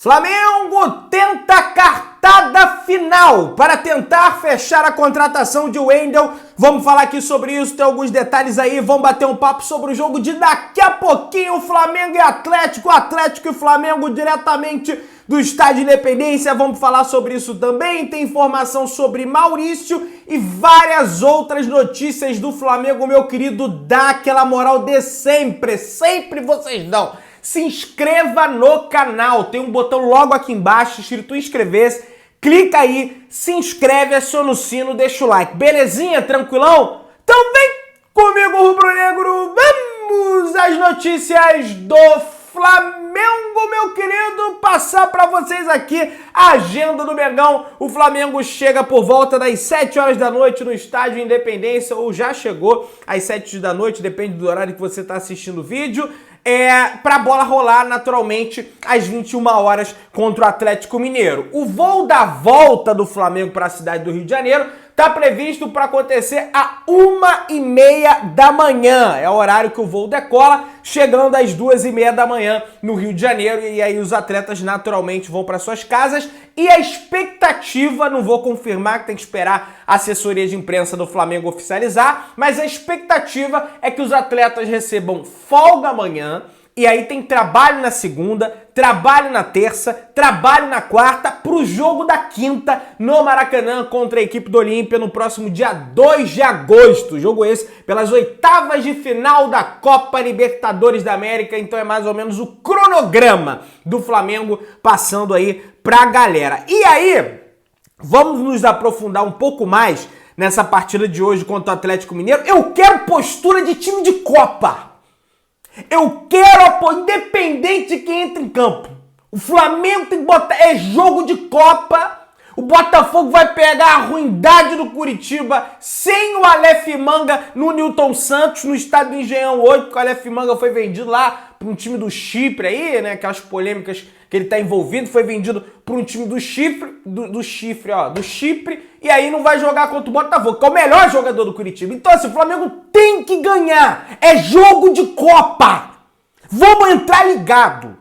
Flamengo tenta cartada final para tentar fechar a contratação de Wendel. Vamos falar aqui sobre isso, tem alguns detalhes aí, vamos bater um papo sobre o jogo de daqui a pouquinho, Flamengo e Atlético, Atlético e Flamengo diretamente do Estádio Independência, vamos falar sobre isso também, tem informação sobre Maurício e várias outras notícias do Flamengo, meu querido, dá aquela moral de sempre vocês dão. Se inscreva no canal, tem um botão logo aqui embaixo escrito inscrever-se, clica aí, se inscreve, aciona o sino, deixa o like, belezinha? Tranquilão? Então vem comigo, rubro-negro, vamos às notícias do Flamengo, meu querido, passar para vocês aqui a agenda do Mengão. O Flamengo chega por volta das 7 horas da noite no Estádio Independência, ou já chegou às 7 da noite, depende do horário que você está assistindo o vídeo. Para a bola rolar naturalmente às 21 horas contra o Atlético Mineiro. O voo da volta do Flamengo para a cidade do Rio de Janeiro está previsto para acontecer às 1h30 da manhã. É o horário que o voo decola, chegando às 2h30 da manhã no Rio de Janeiro. E aí os atletas naturalmente vão para suas casas. E a expectativa, não vou confirmar, que tem que esperar a assessoria de imprensa do Flamengo oficializar, mas a expectativa é que os atletas recebam folga amanhã, e aí tem trabalho na segunda, trabalho na terça, trabalho na quarta, pro jogo da quinta no Maracanã contra a equipe do Olímpia no próximo dia 2 de agosto. Jogo esse pelas oitavas de final da Copa Libertadores da América, então é mais ou menos o cronograma do Flamengo passando aí pra galera. E aí, vamos nos aprofundar um pouco mais nessa partida de hoje contra o Atlético Mineiro. Eu quero postura de time de Copa. Eu quero apoio, independente de quem entra em campo. O Flamengo tem que botar, é jogo de Copa. O Botafogo vai pegar a ruindade do Curitiba sem o Aleph Manga no Newton Santos, no estádio do Engenhão 8, porque o Aleph Manga foi vendido lá para um time do Chipre aí, né? Aquelas polêmicas que ele tá envolvido, foi vendido para um time do Chipre, do Chipre, e aí não vai jogar contra o Botafogo, que é o melhor jogador do Curitiba. Então assim, o Flamengo tem que ganhar, é jogo de Copa. Vamos entrar ligado.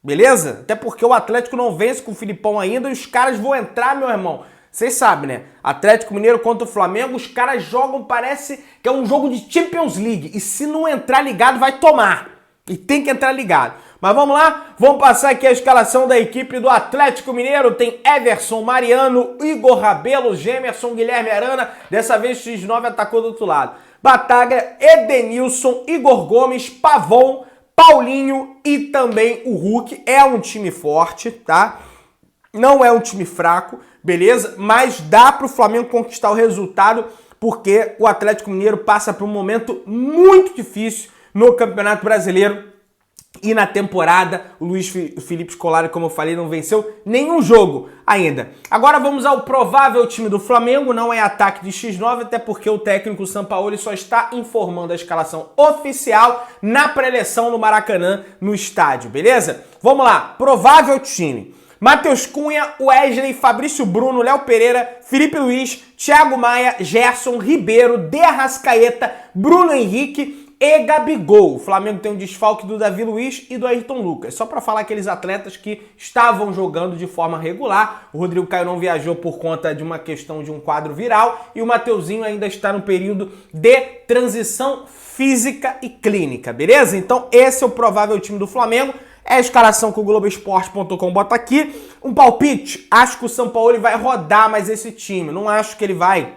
Beleza? Até porque o Atlético não vence com o Filipão ainda e os caras vão entrar, meu irmão. Vocês sabem, né? Atlético Mineiro contra o Flamengo, os caras jogam, parece que é um jogo de Champions League. E se não entrar ligado, vai tomar. E tem que entrar ligado. Mas vamos lá, vamos passar aqui a escalação da equipe do Atlético Mineiro. Tem Everson, Mariano, Igor Rabelo, Gemerson, Guilherme Arana. Dessa vez o X9 atacou do outro lado. Bataglia, Edenilson, Igor Gomes, Pavon, Paulinho e também o Hulk. É um time forte, tá? Não é um time fraco, beleza? Mas dá pro Flamengo conquistar o resultado porque o Atlético Mineiro passa por um momento muito difícil no Campeonato Brasileiro e na temporada. O Luiz Felipe Scolari, como eu falei, não venceu nenhum jogo ainda. Agora vamos ao provável time do Flamengo, não é ataque de X9, até porque o técnico Sampaoli só está informando a escalação oficial na pré-eleção no Maracanã, no estádio, beleza? Vamos lá, provável time. Matheus Cunha, Wesley, Fabrício Bruno, Léo Pereira, Felipe Luiz, Thiago Maia, Gerson, Ribeiro, De Arrascaeta, Bruno Henrique e Gabigol. O Flamengo tem um desfalque do Davi Luiz e do Ayrton Lucas. Só para falar aqueles atletas que estavam jogando de forma regular. O Rodrigo Caio não viajou por conta de uma questão de um quadro viral. E o Mateuzinho ainda está no período de transição física e clínica, beleza? Então esse é o provável time do Flamengo. É a escalação que o Globoesporte.com bota aqui. Um palpite, acho que o Sampaoli vai rodar mais esse time. Não acho que ele vai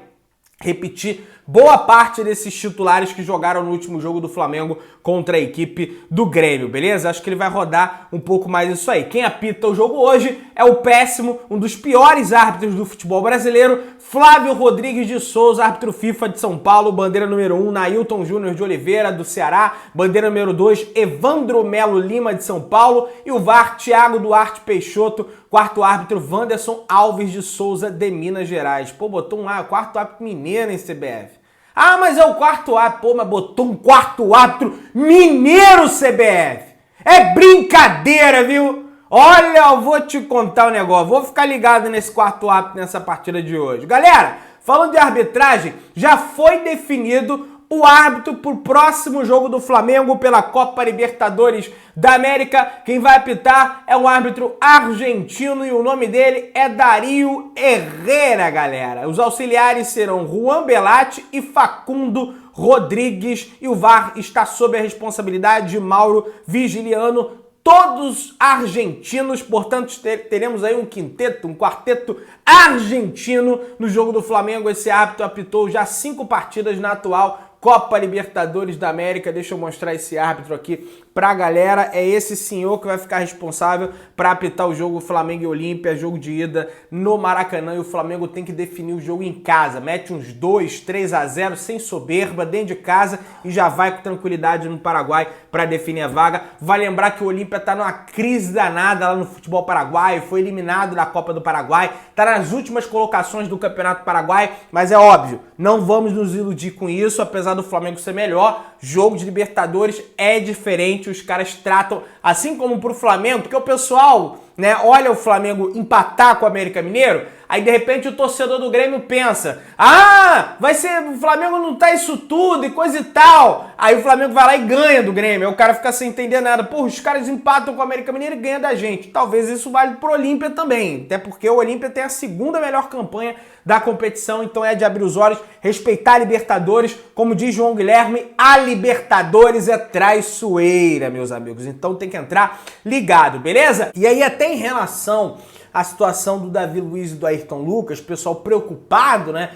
repetir boa parte desses titulares que jogaram no último jogo do Flamengo contra a equipe do Grêmio, beleza? Acho que ele vai rodar um pouco mais isso aí. Quem apita o jogo hoje é o péssimo, um dos piores árbitros do futebol brasileiro, Flávio Rodrigues de Souza, árbitro FIFA de São Paulo, bandeira número 1, Nailton Júnior de Oliveira, do Ceará, bandeira número 2, Evandro Melo Lima, de São Paulo, e o VAR, Thiago Duarte Peixoto, quarto árbitro, Wanderson Alves de Souza, de Minas Gerais. Pô, botou um quarto árbitro mineiro em CBF. Ah, mas é o quarto árbitro. Pô, mas botou um quarto árbitro mineiro, CBF. É brincadeira, viu? Olha, eu vou te contar um negócio. Vou ficar ligado nesse quarto árbitro nessa partida de hoje. Galera, falando de arbitragem, já foi definido o árbitro para o próximo jogo do Flamengo pela Copa Libertadores da América. Quem vai apitar é um árbitro argentino e o nome dele é Darío Herrera, galera. Os auxiliares serão Juan Belatti e Facundo Rodrigues e o VAR está sob a responsabilidade de Mauro Vigiliano, todos argentinos, portanto teremos aí um quarteto argentino no jogo do Flamengo. Esse árbitro apitou já 5 partidas na atual Copa Libertadores da América. Deixa eu mostrar esse árbitro aqui pra galera. É esse senhor que vai ficar responsável para apitar o jogo Flamengo e Olímpia, jogo de ida no Maracanã, e o Flamengo tem que definir o jogo em casa. Mete uns 2, 3-0 sem soberba, dentro de casa, e já vai com tranquilidade no Paraguai para definir a vaga. Vai lembrar que o Olímpia tá numa crise danada lá no futebol paraguaio, foi eliminado da Copa do Paraguai, tá nas últimas colocações do Campeonato Paraguai, mas é óbvio, não vamos nos iludir com isso, apesar do Flamengo ser melhor. Jogo de Libertadores é diferente, os caras tratam assim como pro Flamengo, porque o pessoal, né, olha o Flamengo empatar com o América Mineiro, aí de repente o torcedor do Grêmio pensa, vai ser, o Flamengo não tá isso tudo e coisa e tal, aí o Flamengo vai lá e ganha do Grêmio, aí o cara fica sem entender nada, pô, os caras empatam com o América Mineiro e ganham da gente. Talvez isso vale pro Olímpia também, até porque o Olímpia tem a segunda melhor campanha da competição, então é de abrir os olhos, respeitar a Libertadores, como diz João Guilherme, a Libertadores é traiçoeira, meus amigos, então tem que entrar ligado, beleza? E aí até em relação à situação do Davi Luiz e do Ayrton Lucas, pessoal preocupado, né,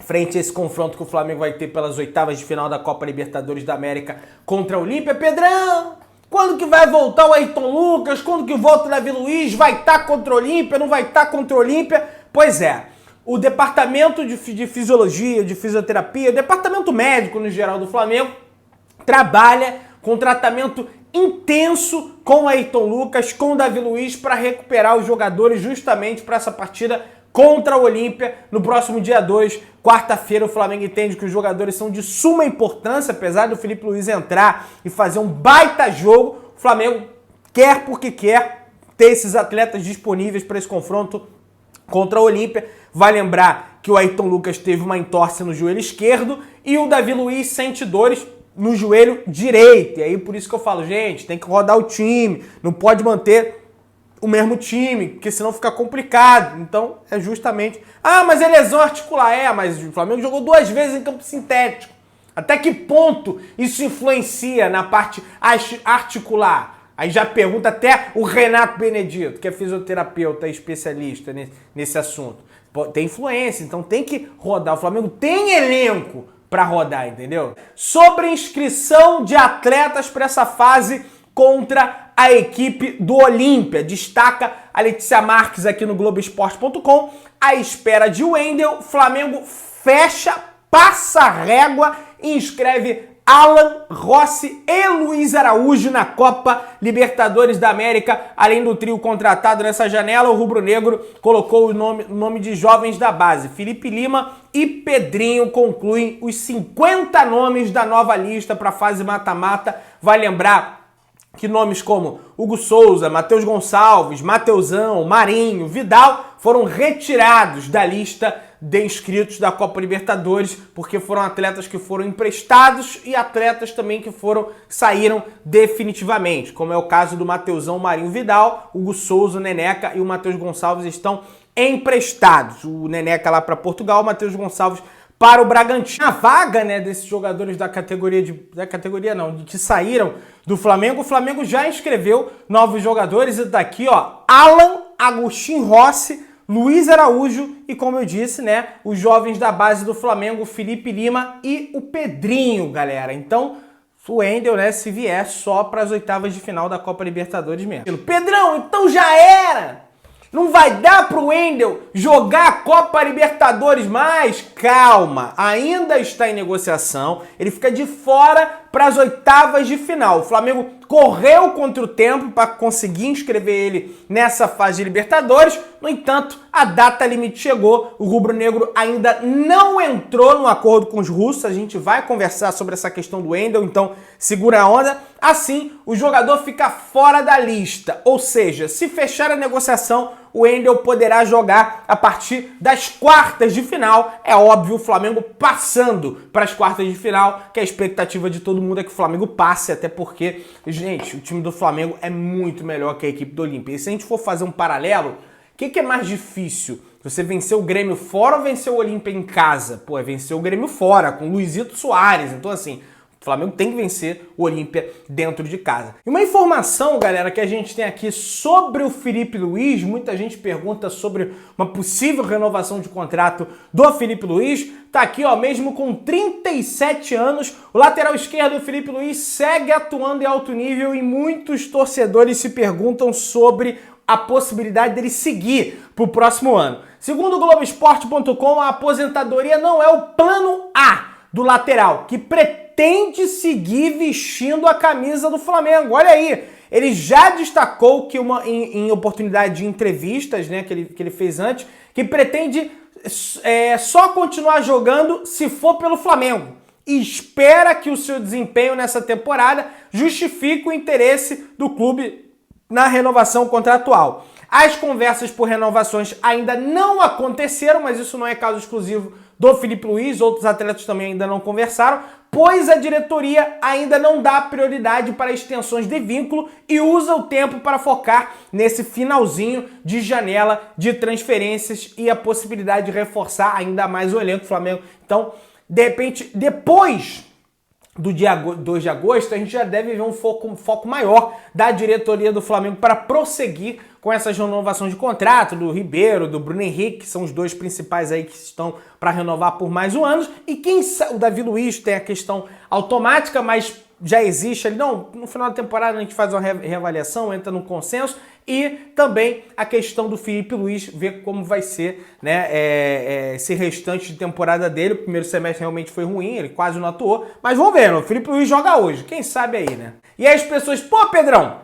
frente a esse confronto que o Flamengo vai ter pelas oitavas de final da Copa Libertadores da América contra a Olímpia. Pedrão, quando que vai voltar o Ayrton Lucas? Quando que volta o Davi Luiz? Vai estar contra a Olímpia? Não vai estar contra a Olímpia? Pois é, o departamento de fisiologia, de fisioterapia, o departamento médico no geral do Flamengo trabalha com tratamento intenso com o Ayrton Lucas, com o Davi Luiz, para recuperar os jogadores justamente para essa partida contra o Olímpia no próximo dia 2, quarta-feira. O Flamengo entende que os jogadores são de suma importância, apesar do Felipe Luiz entrar e fazer um baita jogo, o Flamengo quer porque quer ter esses atletas disponíveis para esse confronto contra a Olímpia. Vai lembrar que o Ayrton Lucas teve uma entorse no joelho esquerdo e o Davi Luiz sente dores no joelho direito. E aí por isso que eu falo, gente, tem que rodar o time, não pode manter o mesmo time, porque senão fica complicado. Então é justamente... mas é lesão articular. Mas o Flamengo jogou 2 vezes em campo sintético. Até que ponto isso influencia na parte articular? Aí já pergunta até o Renato Benedito, que é fisioterapeuta e especialista nesse assunto. Tem influência, então tem que rodar. O Flamengo tem elenco para rodar, entendeu? Sobre inscrição de atletas para essa fase contra a equipe do Olímpia, destaca a Letícia Marques aqui no Globoesporte.com. À espera de Wendel, Flamengo fecha, passa a régua e inscreve Alan Rossi e Luiz Araújo na Copa Libertadores da América. Além do trio contratado nessa janela, o rubro-negro colocou o nome de jovens da base. Felipe Lima e Pedrinho concluem os 50 nomes da nova lista para a fase mata-mata. Vai lembrar que nomes como Hugo Souza, Matheus Gonçalves, Mateusão, Marinho, Vidal foram retirados da lista de inscritos da Copa Libertadores, porque foram atletas que foram emprestados e atletas também que saíram definitivamente, como é o caso do Mateusão, Marinho, Vidal, Hugo Souza, o Neneca e o Matheus Gonçalves estão emprestados. O Neneca lá para Portugal, o Matheus Gonçalves para o Bragantino. A vaga, né, desses jogadores da categoria que saíram do Flamengo, o Flamengo já inscreveu novos jogadores, e daqui, Alan, Agustin Rossi, Luiz Araújo e, como eu disse, né, os jovens da base do Flamengo, Felipe Lima e o Pedrinho, galera. Então, o Wendel, né, se vier só para as oitavas de final da Copa Libertadores mesmo. Pedrão, então já era! Não vai dar pro Wendel jogar a Copa Libertadores mais? Calma, ainda está em negociação, ele fica de fora para as oitavas de final. O Flamengo correu contra o tempo para conseguir inscrever ele nessa fase de Libertadores, no entanto, a data limite chegou, o rubro-negro ainda não entrou no acordo com os russos, a gente vai conversar sobre essa questão do Wendel, então segura a onda. Assim, o jogador fica fora da lista, ou seja, se fechar a negociação, o Wendel poderá jogar a partir das quartas de final. É óbvio, o Flamengo passando para as quartas de final, que a expectativa de todo mundo é que o Flamengo passe, até porque, gente, o time do Flamengo é muito melhor que a equipe do Olímpia. E se a gente for fazer um paralelo, o que é mais difícil? Você vencer o Grêmio fora ou vencer o Olímpia em casa? Pô, é vencer o Grêmio fora, com o Luizito Soares. Então, assim, o Flamengo tem que vencer o Olímpia dentro de casa. E uma informação, galera, que a gente tem aqui sobre o Filipe Luís, muita gente pergunta sobre uma possível renovação de contrato do Filipe Luís. Tá aqui, ó, mesmo com 37 anos, o lateral esquerdo do Filipe Luís segue atuando em alto nível e muitos torcedores se perguntam sobre a possibilidade dele seguir para o próximo ano. Segundo o Globoesporte.com, a aposentadoria não é o plano A do lateral, que pretende seguir vestindo a camisa do Flamengo. Olha aí, ele já destacou que em oportunidade de entrevistas, né, que ele fez antes, que pretende só continuar jogando se for pelo Flamengo. E espera que o seu desempenho nessa temporada justifique o interesse do clube na renovação contratual. As conversas por renovações ainda não aconteceram, mas isso não é caso exclusivo do Filipe Luís, outros atletas também ainda não conversaram, pois a diretoria ainda não dá prioridade para extensões de vínculo e usa o tempo para focar nesse finalzinho de janela de transferências e a possibilidade de reforçar ainda mais o elenco do Flamengo. Então, de repente, depois do dia 2 de agosto, a gente já deve ver um foco maior da diretoria do Flamengo para prosseguir com essas renovações de contrato do Ribeiro, do Bruno Henrique, que são os dois principais aí que estão para renovar por mais um ano. E quem sabe, o Davi Luiz tem a questão automática, mas já existe ali, não, no final da temporada a gente faz uma reavaliação, entra no consenso, e também a questão do Filipe Luís, ver como vai ser, né, esse restante de temporada dele. O primeiro semestre realmente foi ruim, ele quase não atuou, mas vamos ver, o Filipe Luís joga hoje, quem sabe aí, né? E aí as pessoas, pô, Pedrão,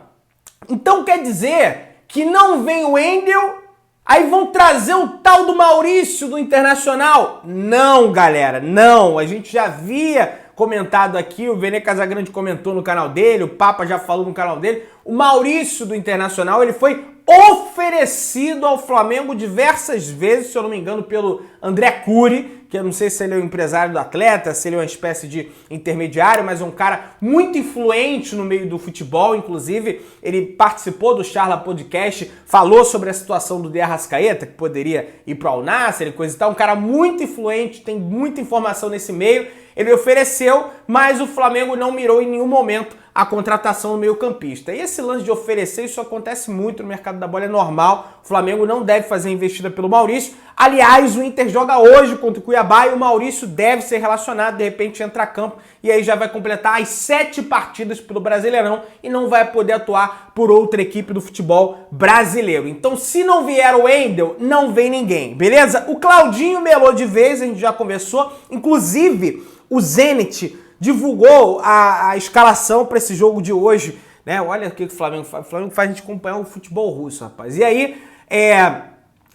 então quer dizer que não vem o Wendel, aí vão trazer o tal do Maurício do Internacional? Não, galera, não, a gente já havia comentado aqui, o Vene Casagrande comentou no canal dele, o Papa já falou no canal dele, o Maurício do Internacional, ele foi oferecido ao Flamengo diversas vezes, se eu não me engano, pelo André Cury, que eu não sei se ele é o empresário do atleta, se ele é uma espécie de intermediário, mas é um cara muito influente no meio do futebol. Inclusive, ele participou do Charla Podcast, falou sobre a situação do De Arrascaeta, que poderia ir para o Al Nassr e coisa e tal. Um cara muito influente, tem muita informação nesse meio. Ele ofereceu, mas o Flamengo não mirou em nenhum momento a contratação do meio-campista. E esse lance de oferecer, isso acontece muito no mercado da bola, é normal. O Flamengo não deve fazer investida pelo Maurício. Aliás, o Inter joga hoje contra o Cuiabá e o Maurício deve ser relacionado, de repente entra a campo e aí já vai completar as 7 partidas pelo Brasileirão e não vai poder atuar por outra equipe do futebol brasileiro. Então, se não vier o Wendel, não vem ninguém, beleza? O Claudinho melou de vez, a gente já conversou, inclusive o Zenit divulgou a escalação para esse jogo de hoje, né? Olha o que o Flamengo faz. O Flamengo faz a gente acompanhar o futebol russo, rapaz. E aí,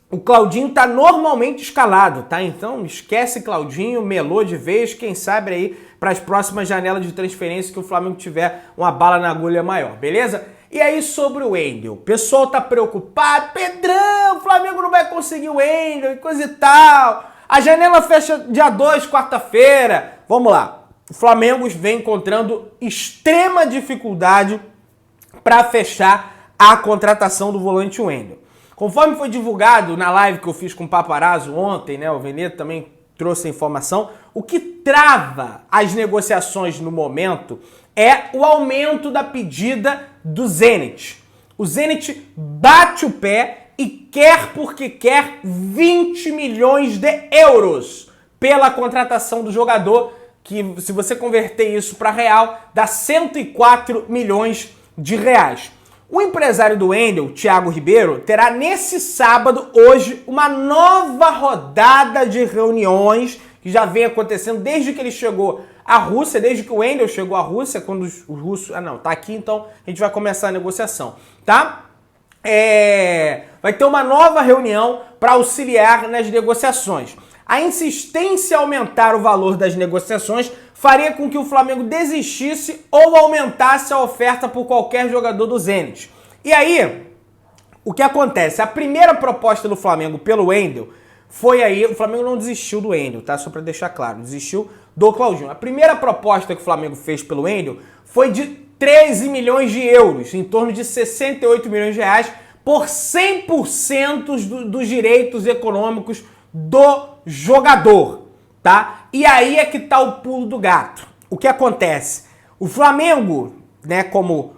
o Claudinho tá normalmente escalado, tá? Então, esquece Claudinho, melou de vez, quem sabe aí para as próximas janelas de transferência que o Flamengo tiver uma bala na agulha maior, beleza? E aí, sobre o Wendel, o pessoal tá preocupado, Pedrão, o Flamengo não vai conseguir o Wendel e coisa e tal. A janela fecha dia 2, quarta-feira. Vamos lá. O Flamengo vem encontrando extrema dificuldade para fechar a contratação do volante Wendel. Conforme foi divulgado na live que eu fiz com o Paparazzo ontem, né, o Veneto também trouxe a informação, o que trava as negociações no momento é o aumento da pedida do Zenit. O Zenit bate o pé e quer porque quer 20 milhões de euros pela contratação do jogador, que se você converter isso para real, dá 104 milhões de reais. O empresário do Wendel, Thiago Ribeiro, terá nesse sábado, hoje, uma nova rodada de reuniões que já vem acontecendo desde que ele chegou à Rússia, desde que o Wendel chegou à Rússia, quando os russos... Ah, não, tá aqui, então a gente vai começar a negociação, tá? Vai ter uma nova reunião para auxiliar nas negociações. A insistência em aumentar o valor das negociações faria com que o Flamengo desistisse ou aumentasse a oferta por qualquer jogador do Zenit. E aí, O que acontece? A primeira proposta do Flamengo pelo Wendel foi aí, o Flamengo não desistiu do Wendel, tá? Só pra deixar claro, desistiu do Claudinho. A primeira proposta que o Flamengo fez pelo Wendel foi de 13 milhões de euros, em torno de 68 milhões de reais, por 100% dos direitos econômicos do jogador, tá? E aí é que tá o pulo do gato. O que acontece? O Flamengo, né, como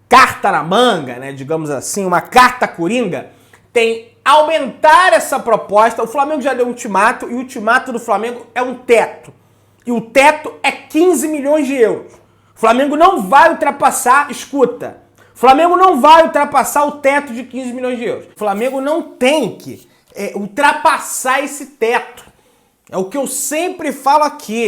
carta na manga, né, digamos assim, uma carta coringa, tem aumentar essa proposta. O Flamengo já deu um ultimato, e o ultimato do Flamengo é um teto. E o teto é 15 milhões de euros. O Flamengo não vai ultrapassar, escuta, o Flamengo não vai ultrapassar o teto de 15 milhões de euros. O Flamengo não tem que ultrapassar esse teto. É o que eu sempre falo aqui.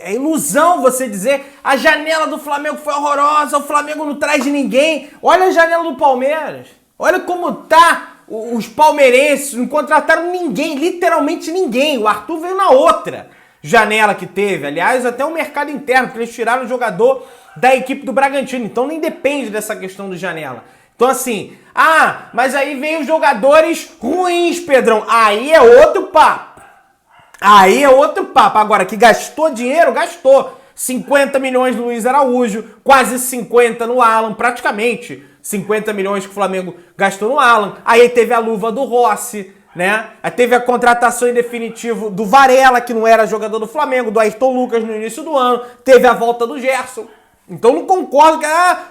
É ilusão você dizer a janela do Flamengo foi horrorosa, o Flamengo não traz de ninguém. Olha a janela do Palmeiras. Olha como tá os palmeirenses, não contrataram ninguém, literalmente ninguém. O Arthur veio na outra janela que teve. Aliás, até o mercado interno, porque eles tiraram o jogador da equipe do Bragantino. Então nem depende dessa questão de janela. Então assim, mas aí vem os jogadores ruins, Pedrão. Aí é outro papo. Aí é outro papo. Agora, que gastou dinheiro, gastou. 50 milhões no Luiz Araújo, quase 50 no Alan, praticamente 50 milhões que o Flamengo gastou no Alan. Aí teve a luva do Rossi, né? Aí teve a contratação em definitivo do Varela, que não era jogador do Flamengo, do Ayrton Lucas no início do ano. Teve a volta do Gerson. Então não concordo que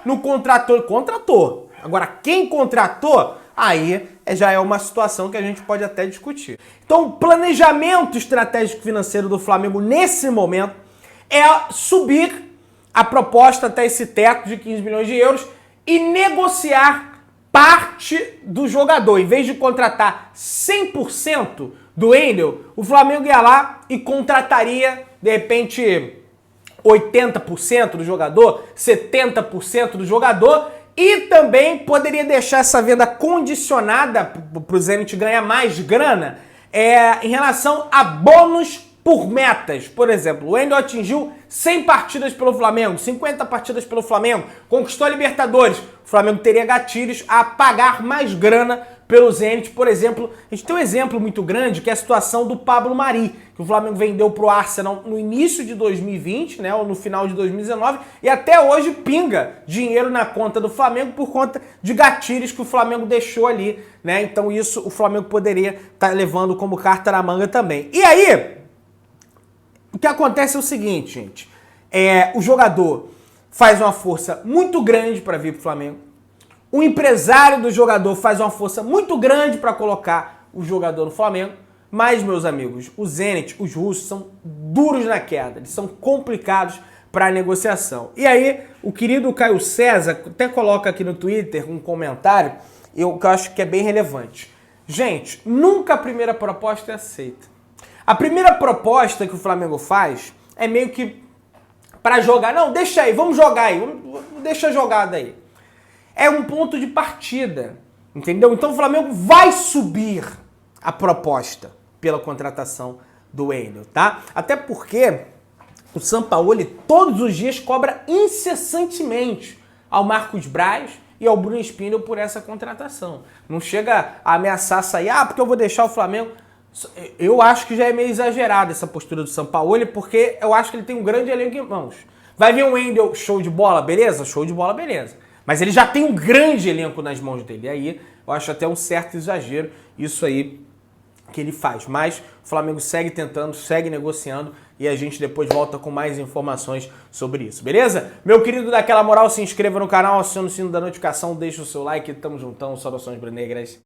não contratou. Contratou. Agora, quem contratou, aí já é uma situação que a gente pode até discutir. Então, o planejamento estratégico financeiro do Flamengo nesse momento é subir a proposta até esse teto de 15 milhões de euros e negociar parte do jogador. Em vez de contratar 100% do Wendel, o Flamengo ia lá e contrataria, de repente, 80% do jogador, 70% do jogador, e também poderia deixar essa venda condicionada para o Zenit ganhar mais grana em relação a bônus por metas. Por exemplo, o Wendel atingiu 100 partidas pelo Flamengo, 50 partidas pelo Flamengo, conquistou a Libertadores. O Flamengo teria gatilhos a pagar mais grana pelo Zenit. Por exemplo, a gente tem um exemplo muito grande, que é a situação do Pablo Mari, que o Flamengo vendeu para o Arsenal no início de 2020, né, ou no final de 2019, e até hoje pinga dinheiro na conta do Flamengo por conta de gatilhos que o Flamengo deixou ali, né? Então isso o Flamengo poderia estar levando como carta na manga também. E aí, o que acontece é o seguinte, gente, o jogador faz uma força muito grande para vir para o Flamengo, o empresário do jogador faz uma força muito grande para colocar o jogador no Flamengo, mas, meus amigos, o Zenit, os russos, são duros na queda, eles são complicados para a negociação. E aí, o querido Caio César até coloca aqui no Twitter um comentário que eu acho que é bem relevante. Gente, nunca a primeira proposta é aceita. A primeira proposta que o Flamengo faz é meio que para jogar. Não, deixa aí, vamos jogar aí, deixa a jogada aí. É um ponto de partida, entendeu? Então o Flamengo vai subir a proposta pela contratação do Wendel, tá? Até porque o Sampaoli todos os dias cobra incessantemente ao Marcos Braz e ao Bruno Spindel por essa contratação. Não chega a ameaçar sair, porque eu vou deixar o Flamengo. Eu acho que já é meio exagerada essa postura do Sampaoli, porque eu acho que ele tem um grande elenco em mãos. Vai vir um Wendel, show de bola, beleza? Show de bola, beleza. Mas ele já tem um grande elenco nas mãos dele. E aí eu acho até um certo exagero isso aí que ele faz. Mas o Flamengo segue tentando, segue negociando e a gente depois volta com mais informações sobre isso, beleza? Meu querido, dá aquela moral, se inscreva no canal, aciona o sino da notificação, deixa o seu like, tamo juntão, saudações brunegras.